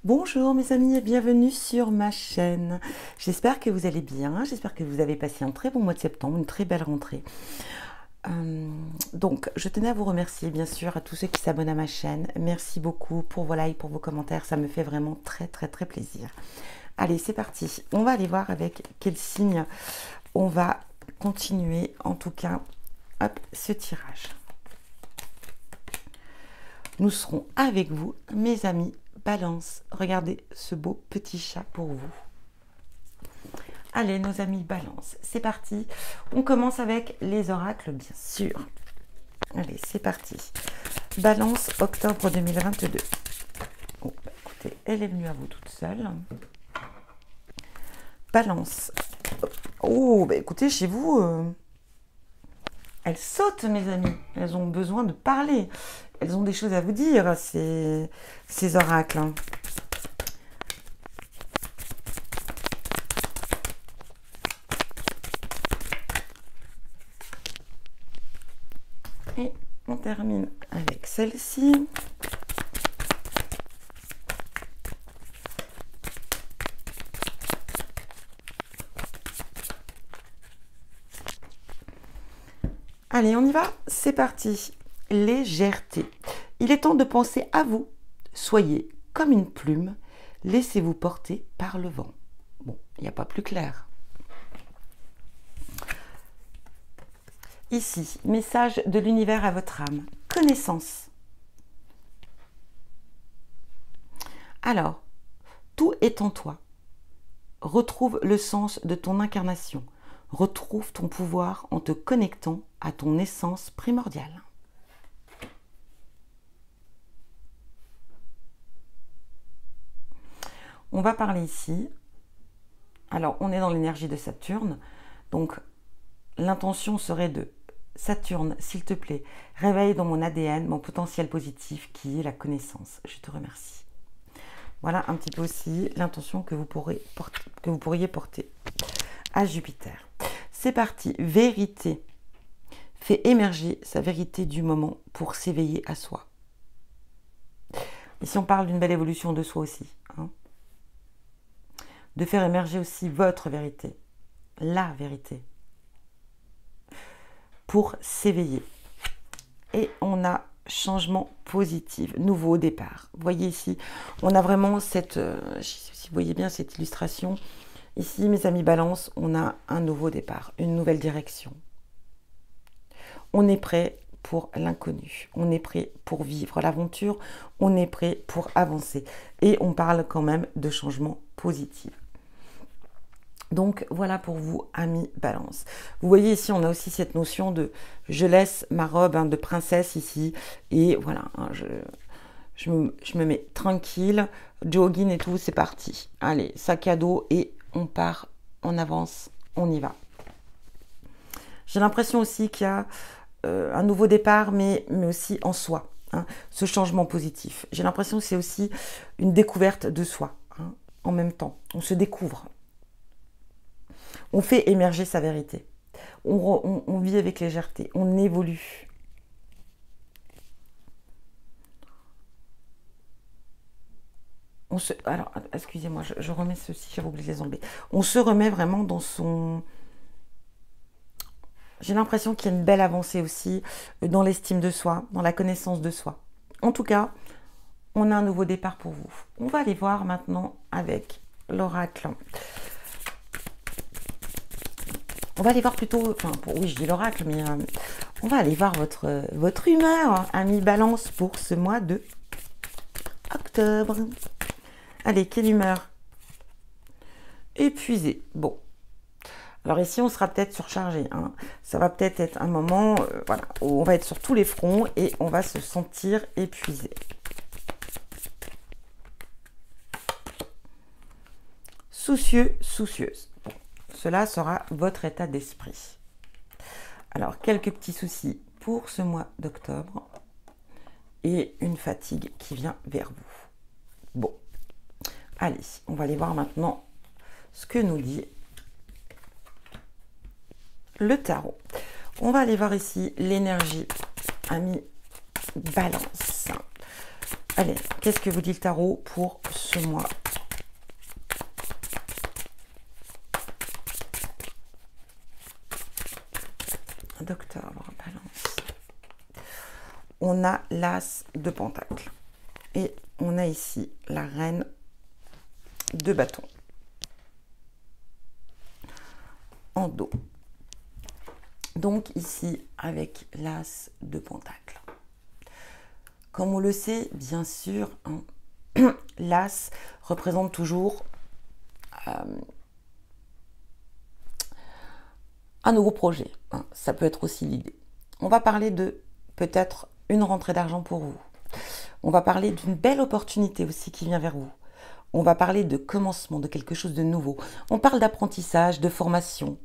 Bonjour mes amis et bienvenue sur ma chaîne. J'espère que vous allez bien, j'espère que vous avez passé un très bon mois de septembre, une très belle rentrée. Donc je tenais à vous remercier bien sûr à tous ceux qui s'abonnent à ma chaîne. Merci beaucoup pour vos likes, pour vos commentaires, ça me fait vraiment très plaisir. Allez c'est parti, on va aller voir avec quel signe on va continuer en tout cas hop, ce tirage. Nous serons avec vous mes amis Balance. Regardez ce beau petit chat pour vous. Allez, nos amis Balance, c'est parti. On commence avec les oracles, bien sûr. Allez, c'est parti. Balance, octobre 2022. Oh, bah, écoutez, elle est venue à vous toute seule. Balance. Oh, bah, écoutez, chez vous, elles sautent, mes amis. Elles ont besoin de parler. Elles ont des choses à vous dire, ces oracles. Et on termine avec celle-ci. Allez, on y va. C'est parti. Légèreté. Il est temps de penser à vous. Soyez comme une plume. Laissez-vous porter par le vent. Bon, il n'y a pas plus clair. Ici, message de l'univers à votre âme. Connaissance. Alors, tout est en toi. Retrouve le sens de ton incarnation. Retrouve ton pouvoir en te connectant à ton essence primordiale. On va parler ici. Alors, on est dans l'énergie de Saturne. Donc, l'intention serait de Saturne, s'il te plaît, réveille dans mon ADN mon potentiel positif qui est la connaissance. Je te remercie. Voilà un petit peu aussi l'intention que vous pourriez porter à Jupiter. C'est parti. Vérité. Fait émerger sa vérité du moment pour s'éveiller à soi. Ici, on parle d'une belle évolution de soi aussi. Hein. De faire émerger aussi votre vérité. La vérité. Pour s'éveiller. Et on a changement positif, nouveau départ. Vous voyez ici, on a vraiment cette, si vous voyez bien cette illustration, ici mes amis Balance, on a un nouveau départ, une nouvelle direction. On est prêt pour l'inconnu, on est prêt pour vivre l'aventure, on est prêt pour avancer. Et on parle quand même de changement positif. Donc voilà pour vous, amis Balance. Vous voyez ici, on a aussi cette notion de je laisse ma robe de princesse ici. Et voilà, je me mets tranquille, jogging et tout, c'est parti. Allez, sac à dos et on part, on avance, on y va. J'ai l'impression aussi qu'il y a un nouveau départ, mais aussi en soi. Hein, ce changement positif. J'ai l'impression que c'est aussi une découverte de soi. Hein, en même temps, on se découvre. On fait émerger sa vérité. On vit avec légèreté. On évolue. Alors, excusez-moi, je remets ceci, j'avais oublié de les enlever. On se remet vraiment dans son... J'ai l'impression qu'il y a une belle avancée aussi dans l'estime de soi, dans la connaissance de soi. En tout cas, on a un nouveau départ pour vous. On va aller voir maintenant avec l'oracle. On va aller voir plutôt, enfin, oui, je dis l'oracle, mais on va aller voir votre humeur, ami Balance, pour ce mois de octobre. Allez, quelle humeur? Épuisé. Bon. Alors ici, on sera peut-être surchargé. Hein. Ça va peut-être être un moment voilà, où on va être sur tous les fronts et on va se sentir épuisé. Soucieux, soucieuse. Bon. Cela sera votre état d'esprit. Alors, quelques petits soucis pour ce mois d'octobre et une fatigue qui vient vers vous. Bon, allez, on va aller voir maintenant ce que nous dit le tarot. On va aller voir ici l'énergie, ami Balance. Allez, qu'est-ce que vous dit le tarot pour ce mois? D'octobre, Balance. On a l'As de Pentacle. Et on a ici la Reine de Bâton. En dos. Donc ici, avec l'As de Pentacle. Comme on le sait, bien sûr, hein, l'As représente toujours un nouveau projet. Hein, ça peut être aussi l'idée. On va parler de peut-être une rentrée d'argent pour vous. On va parler d'une belle opportunité aussi qui vient vers vous. On va parler de commencement, de quelque chose de nouveau. On parle d'apprentissage, de formation,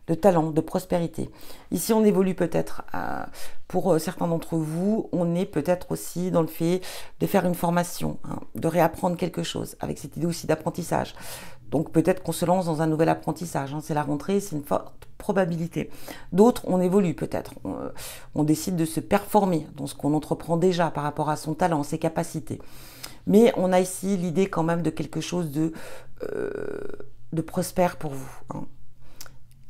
de talent, de prospérité. Ici, on évolue peut-être, pour certains d'entre vous, on est peut-être aussi dans le fait de faire une formation, hein, de réapprendre quelque chose, avec cette idée aussi d'apprentissage. Donc peut-être qu'on se lance dans un nouvel apprentissage, hein, c'est la rentrée, c'est une forte probabilité. D'autres, on évolue peut-être, on décide de se performer dans ce qu'on entreprend déjà par rapport à son talent, ses capacités. Mais on a ici l'idée quand même de quelque chose de prospère pour vous, hein.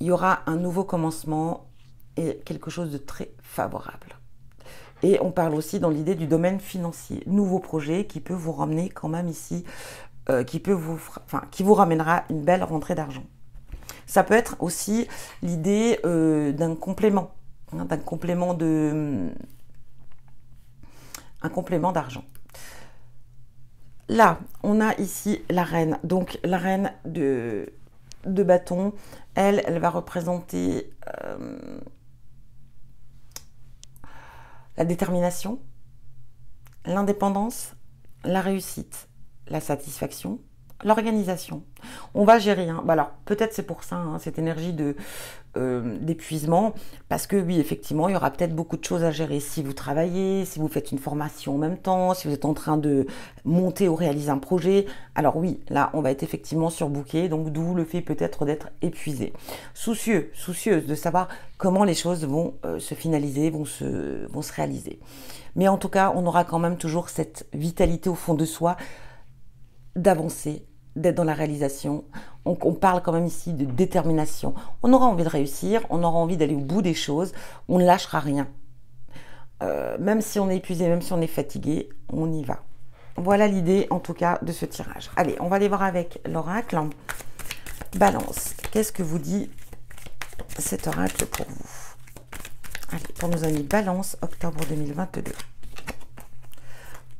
Il y aura un nouveau commencement et quelque chose de très favorable. Et on parle aussi dans l'idée du domaine financier. Nouveau projet qui peut vous ramener quand même ici, qui vous ramènera une belle rentrée d'argent. Ça peut être aussi l'idée d'un complément, hein, un complément d'argent. Là, on a ici la reine. Donc la reine de bâton, elle va représenter la détermination, l'indépendance, la réussite, la satisfaction, l'organisation. On va gérer. Hein. Bah alors, peut-être c'est pour ça, hein, cette énergie d'épuisement, parce que oui, effectivement, il y aura peut-être beaucoup de choses à gérer. Si vous travaillez, si vous faites une formation en même temps, si vous êtes en train de monter ou réaliser un projet, alors oui, là, on va être effectivement surbooké, donc d'où le fait peut-être d'être épuisé. Soucieuse de savoir comment les choses vont se finaliser, vont se réaliser. Mais en tout cas, on aura quand même toujours cette vitalité au fond de soi, d'avancer, d'être dans la réalisation. On parle quand même ici de détermination. On aura envie de réussir, on aura envie d'aller au bout des choses, on ne lâchera rien. Même si on est épuisé, même si on est fatigué, on y va. Voilà l'idée en tout cas de ce tirage. Allez, on va aller voir avec l'oracle. Balance, qu'est-ce que vous dit cet oracle pour vous? Allez, pour nos amis Balance, octobre 2022.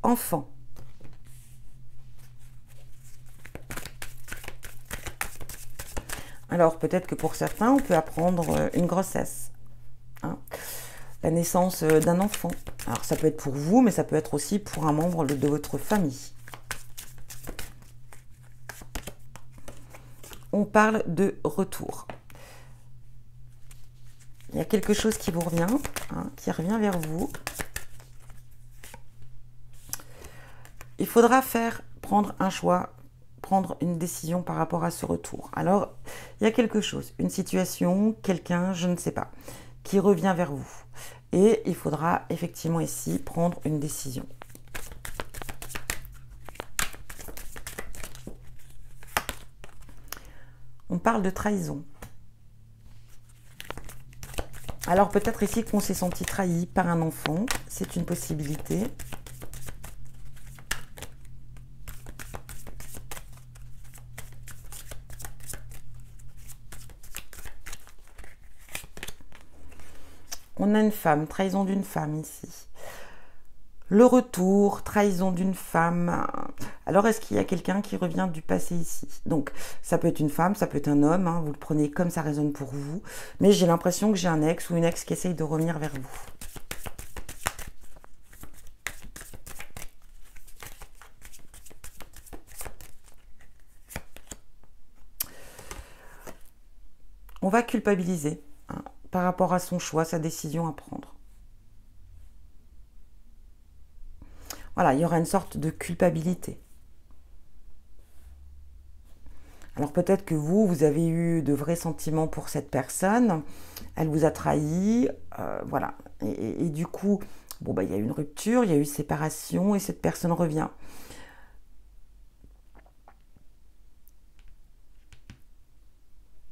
Enfant. Alors, peut-être que pour certains, on peut apprendre une grossesse, hein, la naissance d'un enfant. Alors, ça peut être pour vous, mais ça peut être aussi pour un membre de votre famille. On parle de retour. Il y a quelque chose qui vous revient, hein, qui revient vers vous. Il faudra prendre un choix, prendre une décision par rapport à ce retour. Alors, il y a quelque chose, une situation, quelqu'un, je ne sais pas, qui revient vers vous. Et il faudra effectivement ici prendre une décision. On parle de trahison. Alors peut-être ici qu'on s'est senti trahi par un enfant, c'est une possibilité. On a une femme, trahison d'une femme ici. Le retour, trahison d'une femme. Alors, est-ce qu'il y a quelqu'un qui revient du passé ici? Donc, ça peut être une femme, ça peut être un homme, hein, vous le prenez comme ça résonne pour vous. Mais j'ai l'impression que j'ai un ex ou une ex qui essaye de revenir vers vous. On va culpabiliser, hein, par rapport à son choix, sa décision à prendre. Voilà, il y aura une sorte de culpabilité. Alors peut-être que vous avez eu de vrais sentiments pour cette personne, elle vous a trahi, voilà. Et du coup, Bon, bah, il y a eu une rupture, il y a eu séparation et cette personne revient.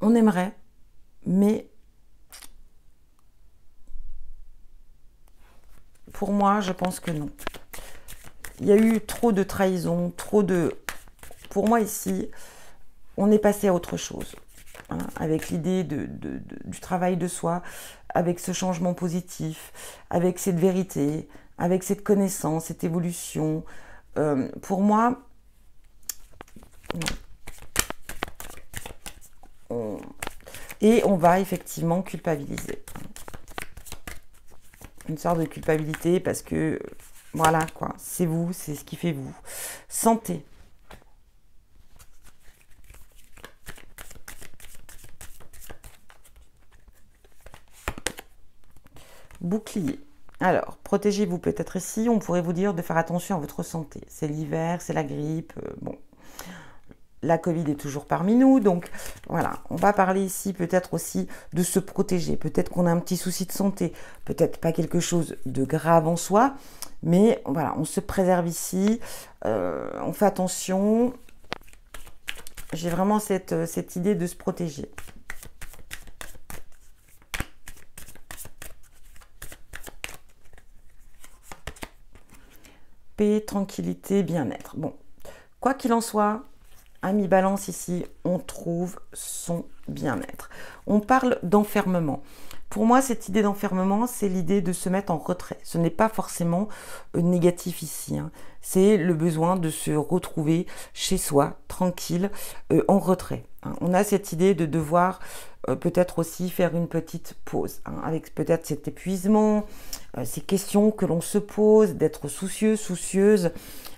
On aimerait, mais pour moi, je pense que non. Il y a eu trop de trahison, trop de... Pour moi, ici, on est passé à autre chose. Hein, avec l'idée du travail de soi, avec ce changement positif, avec cette vérité, avec cette connaissance, cette évolution. Pour moi, et on va effectivement culpabiliser. Une sorte de culpabilité parce que, voilà quoi, c'est vous, c'est ce qui fait vous. Santé. Bouclier. Alors, protégez-vous peut-être ici, on pourrait vous dire de faire attention à votre santé. C'est l'hiver, c'est la grippe, bon. La Covid est toujours parmi nous, donc voilà, on va parler ici peut-être aussi de se protéger. Peut-être qu'on a un petit souci de santé, peut-être pas quelque chose de grave en soi, mais voilà, on se préserve ici, on fait attention. J'ai vraiment cette idée de se protéger. Paix, tranquillité, bien-être. Bon, quoi qu'il en soit, Ami Balance ici, on trouve son bien-être. On parle d'enfermement. Pour moi, cette idée d'enfermement, c'est l'idée de se mettre en retrait. Ce n'est pas forcément négatif ici. Hein. C'est le besoin de se retrouver chez soi, tranquille, en retrait. Hein. On a cette idée de devoir peut-être aussi faire une petite pause, hein, avec peut-être cet épuisement, ces questions que l'on se pose, d'être soucieux, soucieuse,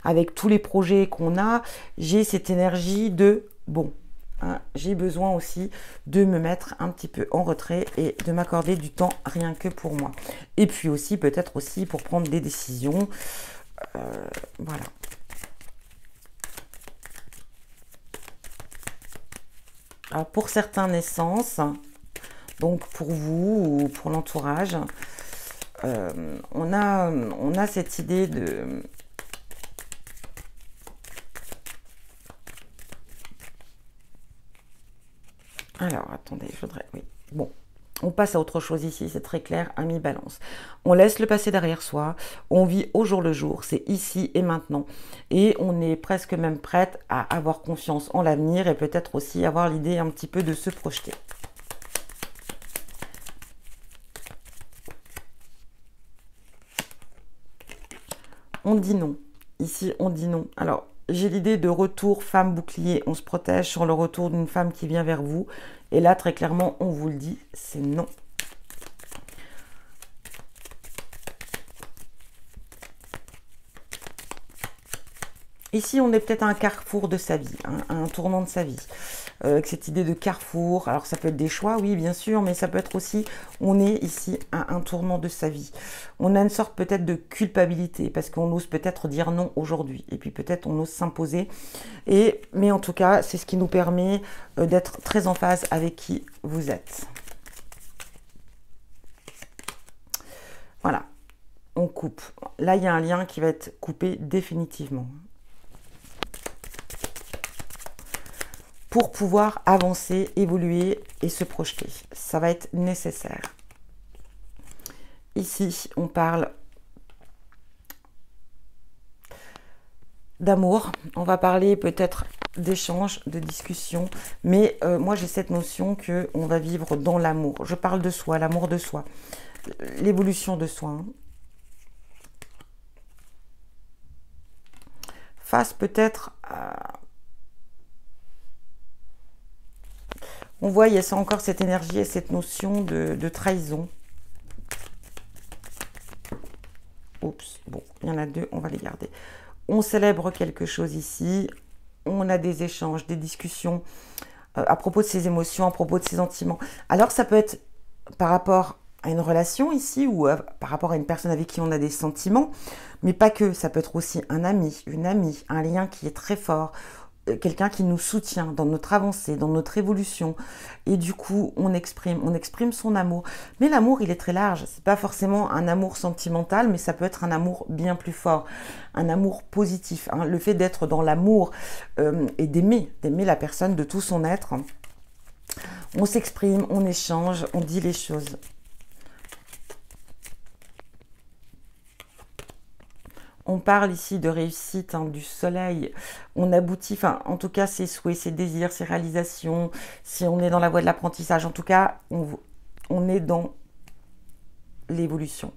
avec tous les projets qu'on a. J'ai cette énergie de bon. Hein, j'ai besoin aussi de me mettre un petit peu en retrait et de m'accorder du temps rien que pour moi. Et puis aussi, peut-être aussi pour prendre des décisions. Voilà. Alors pour certains, naissances, donc pour vous ou pour l'entourage, on a cette idée de... Alors, attendez, je voudrais... Oui, bon. On passe à autre chose ici, c'est très clair, Ami Balance. On laisse le passé derrière soi, on vit au jour le jour, c'est ici et maintenant. Et on est presque même prête à avoir confiance en l'avenir et peut-être aussi avoir l'idée un petit peu de se projeter. On dit non. Ici, on dit non. Alors, j'ai l'idée de retour femme bouclier. On se protège sur le retour d'une femme qui vient vers vous. Et là, très clairement, on vous le dit, c'est non. Ici, on est peut-être à un carrefour de sa vie, hein, un tournant de sa vie. Avec cette idée de carrefour, alors ça peut être des choix, oui, bien sûr, mais ça peut être aussi, on est ici à un tournant de sa vie. On a une sorte peut-être de culpabilité, parce qu'on ose peut-être dire non aujourd'hui, et puis peut-être on ose s'imposer. Mais en tout cas, c'est ce qui nous permet d'être très en phase avec qui vous êtes. Voilà, on coupe. Là, il y a un lien qui va être coupé définitivement. Pour pouvoir avancer, évoluer et se projeter. Ça va être nécessaire. Ici, on parle d'amour. On va parler peut-être d'échanges, de discussions. Mais moi, j'ai cette notion qu'on va vivre dans l'amour. Je parle de soi, l'amour de soi. L'évolution de soi. Hein. Face peut-être à... On voit, il y a encore cette énergie et cette notion de trahison. Oups, bon, il y en a deux, on va les garder. On célèbre quelque chose ici. On a des échanges, des discussions à propos de ses émotions, à propos de ses sentiments. Alors, ça peut être par rapport à une relation ici ou par rapport à une personne avec qui on a des sentiments, mais pas que. Ça peut être aussi un ami, une amie, un lien qui est très fort quelqu'un qui nous soutient dans notre avancée, dans notre évolution. Et du coup, on exprime son amour. Mais l'amour, il est très large. C'est pas forcément un amour sentimental, mais ça peut être un amour bien plus fort, un amour positif. Hein. Le fait d'être dans l'amour et d'aimer la personne de tout son être. On s'exprime, on échange, on dit les choses. On parle ici de réussite, hein, du soleil. On aboutit, enfin, en tout cas, ses souhaits, ses désirs, ses réalisations. Si on est dans la voie de l'apprentissage, en tout cas, on est dans l'évolution.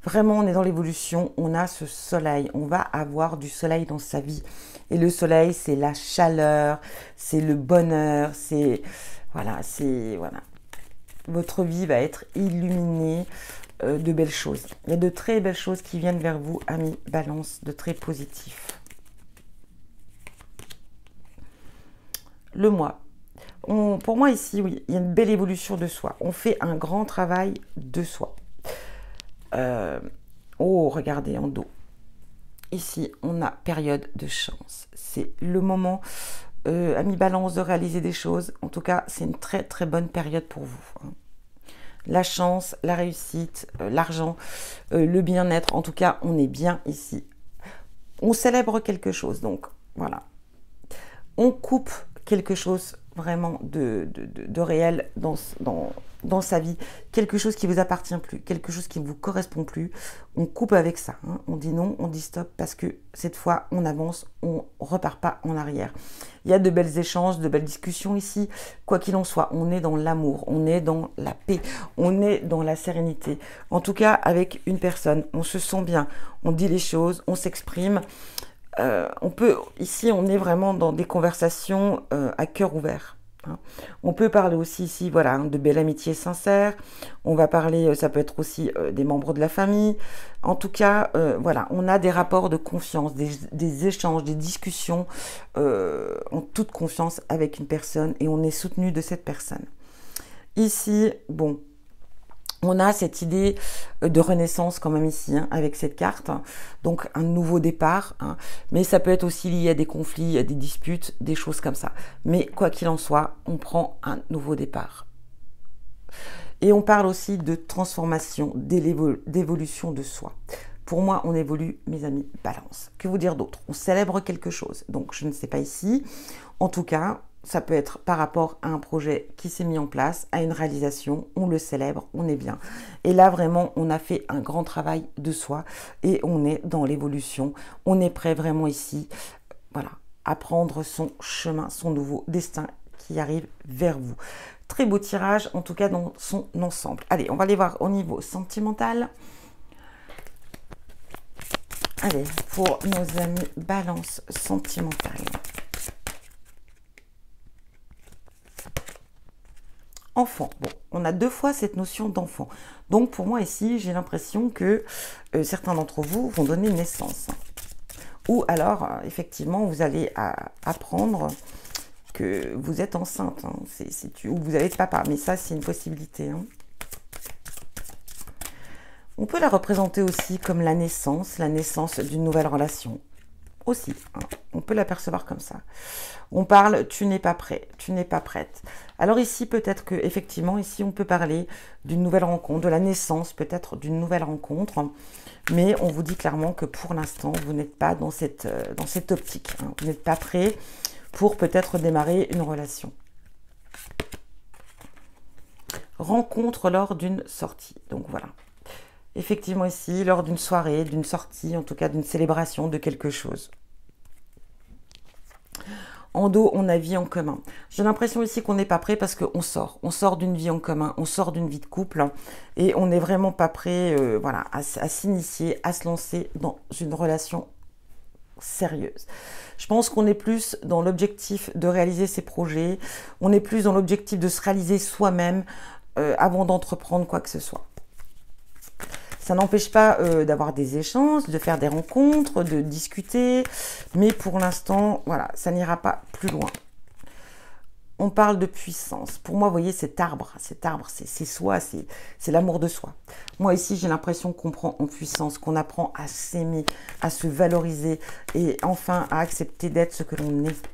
Vraiment, on est dans l'évolution. On a ce soleil. On va avoir du soleil dans sa vie. Et le soleil, c'est la chaleur, c'est le bonheur, c'est... Voilà, c'est... Voilà. Votre vie va être illuminée de belles choses. Il y a de très belles choses qui viennent vers vous, amis Balance, de très positifs. Le mois. Pour moi ici, oui, il y a une belle évolution de soi. On fait un grand travail de soi. Oh, regardez en dos. Ici, on a période de chance. C'est le moment, amis Balance, de réaliser des choses. En tout cas, c'est une très très bonne période pour vous. Hein. La chance, la réussite, l'argent, le bien-être. En tout cas, on est bien ici. On célèbre quelque chose. Donc, voilà. On coupe quelque chose vraiment de réel dans sa vie. Quelque chose qui ne vous appartient plus. Quelque chose qui ne vous correspond plus. On coupe avec ça. Hein. On dit non, on dit stop parce que cette fois, on avance. On ne repart pas en arrière. Il y a de belles échanges, de belles discussions ici. Quoi qu'il en soit, on est dans l'amour, on est dans la paix, on est dans la sérénité. En tout cas, avec une personne, on se sent bien, on dit les choses, on s'exprime. Ici, on est vraiment dans des conversations à cœur ouvert. Hein. On peut parler aussi ici, voilà, hein, de belle amitié sincère. On va parler, ça peut être aussi des membres de la famille. En tout cas, voilà, on a des rapports de confiance, des échanges, des discussions en toute confiance avec une personne et on est soutenu de cette personne. Ici, bon, on a cette idée de renaissance quand même ici, hein, avec cette carte. Donc, un nouveau départ. Hein, mais ça peut être aussi lié à des conflits, à des disputes, des choses comme ça. Mais quoi qu'il en soit, on prend un nouveau départ. Et on parle aussi de transformation, d'évolution de soi. Pour moi, on évolue, mes amis, Balance. Que vous dire d'autre? On célèbre quelque chose. Donc, je ne sais pas ici. En tout cas, ça peut être par rapport à un projet qui s'est mis en place, à une réalisation, on le célèbre, on est bien. Et là, vraiment, on a fait un grand travail de soi et on est dans l'évolution. On est prêt vraiment ici, voilà, à prendre son chemin, son nouveau destin qui arrive vers vous. Très beau tirage, en tout cas dans son ensemble. Allez, on va aller voir au niveau sentimental. Allez, pour nos amis Balance sentimentale. Enfant. Bon, on a deux fois cette notion d'enfant. Donc, pour moi, ici, j'ai l'impression que certains d'entre vous vont donner naissance. Ou alors, effectivement, vous allez apprendre que vous êtes enceinte. Hein. Ou vous allez être papa. Mais ça, c'est une possibilité. Hein. On peut la représenter aussi comme la naissance d'une nouvelle relation. Aussi, hein. On peut l'apercevoir comme ça. On parle, tu n'es pas prêt, tu n'es pas prête. Alors ici, peut-être que effectivement, ici, on peut parler d'une nouvelle rencontre, de la naissance peut-être d'une nouvelle rencontre. Mais on vous dit clairement que pour l'instant, vous n'êtes pas dans cette optique. Hein. Vous n'êtes pas prêt pour peut-être démarrer une relation. Rencontre lors d'une sortie. Donc voilà. Effectivement ici, lors d'une soirée, d'une sortie, en tout cas d'une célébration de quelque chose. En dos, on a vie en commun. J'ai l'impression ici qu'on n'est pas prêt parce qu'on sort. On sort d'une vie en commun, on sort d'une vie de couple et on n'est vraiment pas prêt voilà, à s'initier, à se lancer dans une relation sérieuse. Je pense qu'on est plus dans l'objectif de réaliser ses projets, on est plus dans l'objectif de se réaliser soi-même avant d'entreprendre quoi que ce soit. Ça n'empêche pas d'avoir des échanges, de faire des rencontres, de discuter. Mais pour l'instant, voilà, ça n'ira pas plus loin. on parle de puissance. Pour moi, vous voyez, cet arbre, c'est soi, c'est l'amour de soi. Moi, ici, j'ai l'impression qu'on prend en puissance, qu'on apprend à s'aimer, à se valoriser et enfin à accepter d'être ce que l'on est.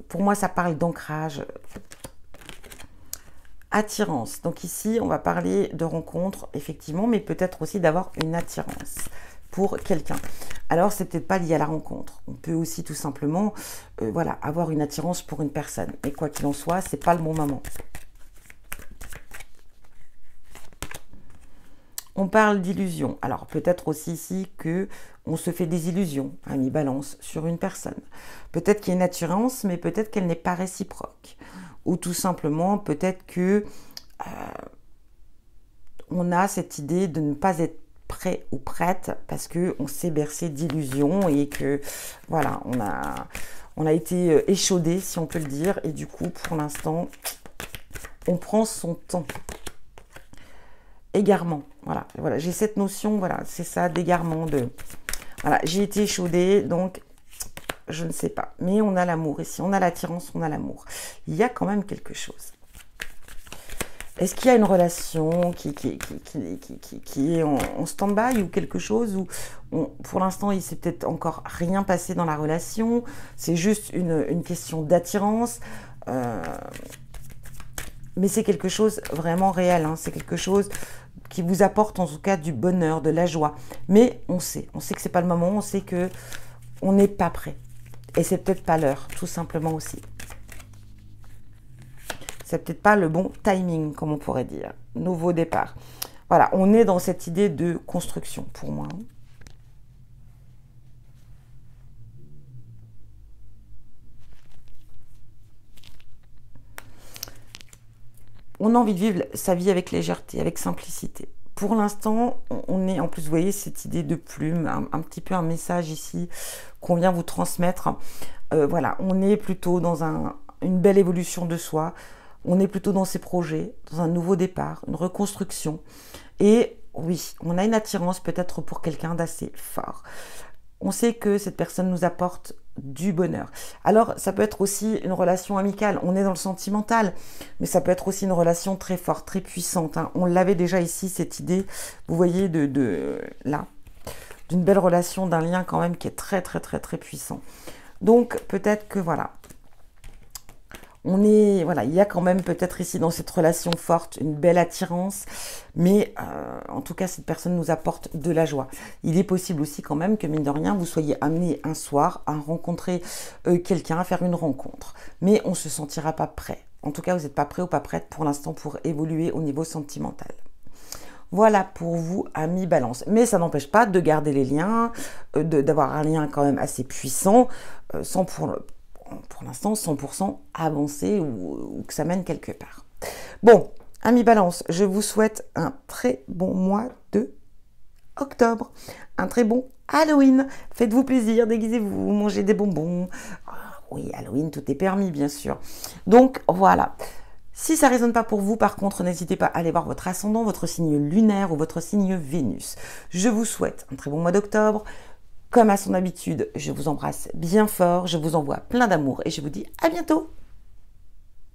Pour moi, ça parle d'ancrage. Attirance. Donc ici, on va parler de rencontre, effectivement, mais peut-être aussi d'avoir une attirance pour quelqu'un. Alors, c'est peut-être pas lié à la rencontre. On peut aussi tout simplement, voilà, avoir une attirance pour une personne. Et quoi qu'il en soit, c'est pas le bon moment. On parle d'illusion. Alors, peut-être aussi ici que on se fait des illusions, ami Balance, sur une personne. Peut-être qu'il y a une attirance, mais peut-être qu'elle n'est pas réciproque. Ou tout simplement, peut-être que on a cette idée de ne pas être prêt ou prête parce qu'on s'est bercé d'illusions et que voilà, on a été échaudé, si on peut le dire, et du coup, pour l'instant, on prend son temps. Égarement, voilà, j'ai cette notion, voilà, c'est ça, d'égarement, voilà, j'ai été échaudée, donc je ne sais pas, mais on a l'amour ici, on a l'attirance, on a l'amour. Il y a quand même quelque chose. Est-ce qu'il y a une relation qui est en stand-by ou quelque chose où pour l'instant il s'est peut-être encore rien passé dans la relation, c'est juste une question d'attirance, mais c'est quelque chose vraiment réel, hein, c'est quelque chose qui vous apporte en tout cas du bonheur, de la joie, mais on sait que c'est pas le moment, on sait que on n'est pas prêt et c'est peut-être pas l'heure, tout simplement aussi. C'est peut-être pas le bon timing, comme on pourrait dire. Nouveau départ. Voilà, on est dans cette idée de construction, pour moi. On a envie de vivre sa vie avec légèreté, avec simplicité. Pour l'instant, on est, en plus, vous voyez, cette idée de plume, un petit peu un message ici qu'on vient vous transmettre. Voilà, on est plutôt dans une belle évolution de soi. On est plutôt dans ses projets, dans un nouveau départ, une reconstruction. Et oui, on a une attirance peut-être pour quelqu'un d'assez fort. On sait que cette personne nous apporte du bonheur. Alors, ça peut être aussi une relation amicale. On est dans le sentimental, mais ça peut être aussi une relation très forte, très puissante, hein. On l'avait déjà ici, cette idée, vous voyez, là, d'une belle relation, d'un lien quand même qui est très, très, très, très puissant. Donc, peut-être que, voilà, voilà, il y a quand même peut-être ici dans cette relation forte une belle attirance, mais en tout cas cette personne nous apporte de la joie. Il est possible aussi quand même que mine de rien vous soyez amené un soir à rencontrer quelqu'un, à faire une rencontre, mais on ne se sentira pas prêt. En tout cas vous n'êtes pas prêt ou pas prête pour l'instant pour évoluer au niveau sentimental. Voilà pour vous, amis Balance. Mais ça n'empêche pas de garder les liens, d'avoir un lien quand même assez puissant, sans pour l'instant 100% avancé ou que ça mène quelque part. Bon, amis Balance, je vous souhaite un très bon mois de octobre, un très bon Halloween. Faites-vous plaisir, déguisez-vous, mangez des bonbons. Oui, Halloween, tout est permis, bien sûr. Donc, voilà. Si ça ne résonne pas pour vous, par contre, n'hésitez pas à aller voir votre ascendant, votre signe lunaire ou votre signe Vénus. Je vous souhaite un très bon mois d'octobre. Comme à son habitude, je vous embrasse bien fort, je vous envoie plein d'amour et je vous dis à bientôt.